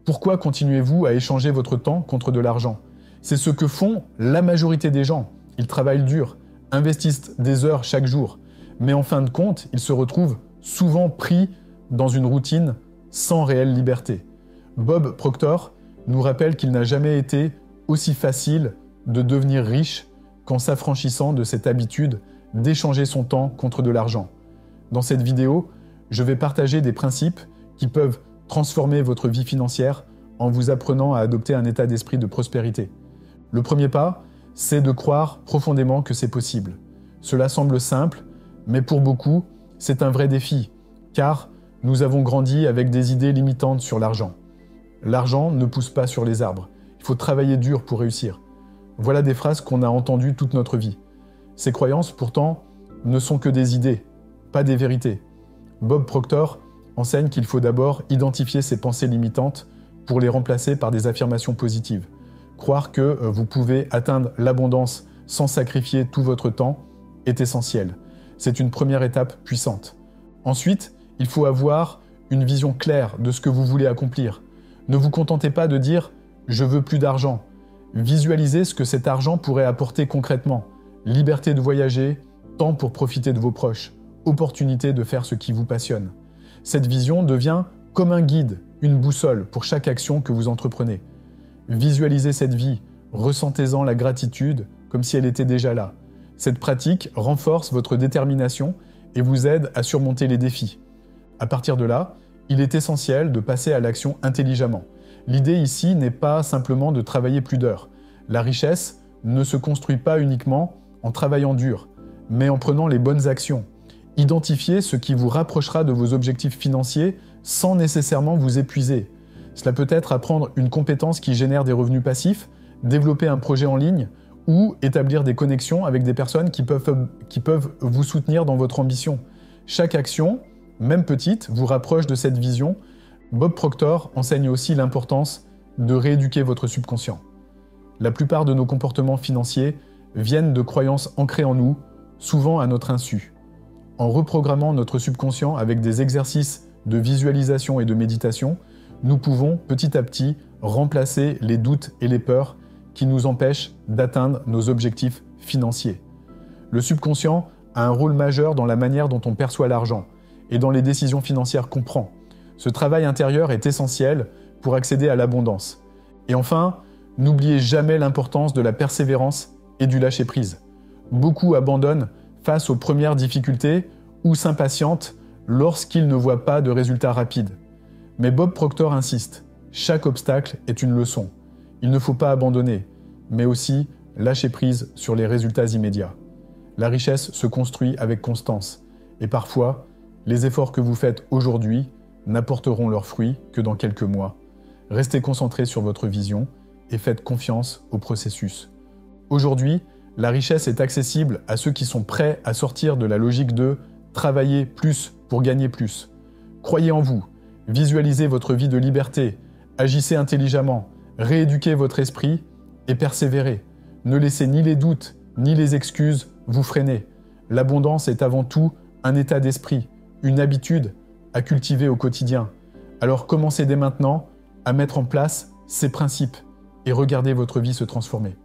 Pourquoi continuez-vous à échanger votre temps contre de l'argent? C'est ce que font la majorité des gens. Ils travaillent dur, investissent des heures chaque jour, mais en fin de compte, ils se retrouvent souvent pris dans une routine sans réelle liberté. Bob Proctor nous rappelle qu'il n'a jamais été aussi facile de devenir riche qu'en s'affranchissant de cette habitude d'échanger son temps contre de l'argent. Dans cette vidéo, je vais partager des principes qui peuvent transformer votre vie financière en vous apprenant à adopter un état d'esprit de prospérité. Le premier pas, c'est de croire profondément que c'est possible. Cela semble simple, mais pour beaucoup, c'est un vrai défi, car nous avons grandi avec des idées limitantes sur l'argent. L'argent ne pousse pas sur les arbres. Il faut travailler dur pour réussir. Voilà des phrases qu'on a entendues toute notre vie. Ces croyances, pourtant, ne sont que des idées, pas des vérités. Bob Proctor enseigne qu'il faut d'abord identifier ces pensées limitantes pour les remplacer par des affirmations positives. Croire que vous pouvez atteindre l'abondance sans sacrifier tout votre temps est essentiel. C'est une première étape puissante. Ensuite, il faut avoir une vision claire de ce que vous voulez accomplir. Ne vous contentez pas de dire « je veux plus d'argent ». Visualisez ce que cet argent pourrait apporter concrètement. Liberté de voyager, temps pour profiter de vos proches, opportunité de faire ce qui vous passionne. Cette vision devient comme un guide, une boussole pour chaque action que vous entreprenez. Visualisez cette vie, ressentez-en la gratitude comme si elle était déjà là. Cette pratique renforce votre détermination et vous aide à surmonter les défis. À partir de là, il est essentiel de passer à l'action intelligemment. L'idée ici n'est pas simplement de travailler plus d'heures. La richesse ne se construit pas uniquement en travaillant dur, mais en prenant les bonnes actions. Identifiez ce qui vous rapprochera de vos objectifs financiers sans nécessairement vous épuiser. Cela peut être apprendre une compétence qui génère des revenus passifs, développer un projet en ligne ou établir des connexions avec des personnes qui peuvent vous soutenir dans votre ambition. Chaque action, même petite, vous rapproche de cette vision. Bob Proctor enseigne aussi l'importance de rééduquer votre subconscient. La plupart de nos comportements financiers viennent de croyances ancrées en nous, souvent à notre insu. En reprogrammant notre subconscient avec des exercices de visualisation et de méditation, nous pouvons petit à petit remplacer les doutes et les peurs qui nous empêchent d'atteindre nos objectifs financiers. Le subconscient a un rôle majeur dans la manière dont on perçoit l'argent et dans les décisions financières qu'on prend. Ce travail intérieur est essentiel pour accéder à l'abondance. Et enfin, n'oubliez jamais l'importance de la persévérance et du lâcher-prise. Beaucoup abandonnent face aux premières difficultés ou s'impatientent lorsqu'ils ne voient pas de résultats rapides. Mais Bob Proctor insiste, chaque obstacle est une leçon. Il ne faut pas abandonner, mais aussi lâcher prise sur les résultats immédiats. La richesse se construit avec constance, et parfois, les efforts que vous faites aujourd'hui n'apporteront leurs fruits que dans quelques mois. Restez concentré sur votre vision et faites confiance au processus. Aujourd'hui, la richesse est accessible à ceux qui sont prêts à sortir de la logique de « travailler plus pour gagner plus ». Croyez en vous, visualisez votre vie de liberté, agissez intelligemment, rééduquez votre esprit et persévérez. Ne laissez ni les doutes ni les excuses vous freiner. L'abondance est avant tout un état d'esprit, une habitude à cultiver au quotidien. Alors commencez dès maintenant à mettre en place ces principes et regardez votre vie se transformer.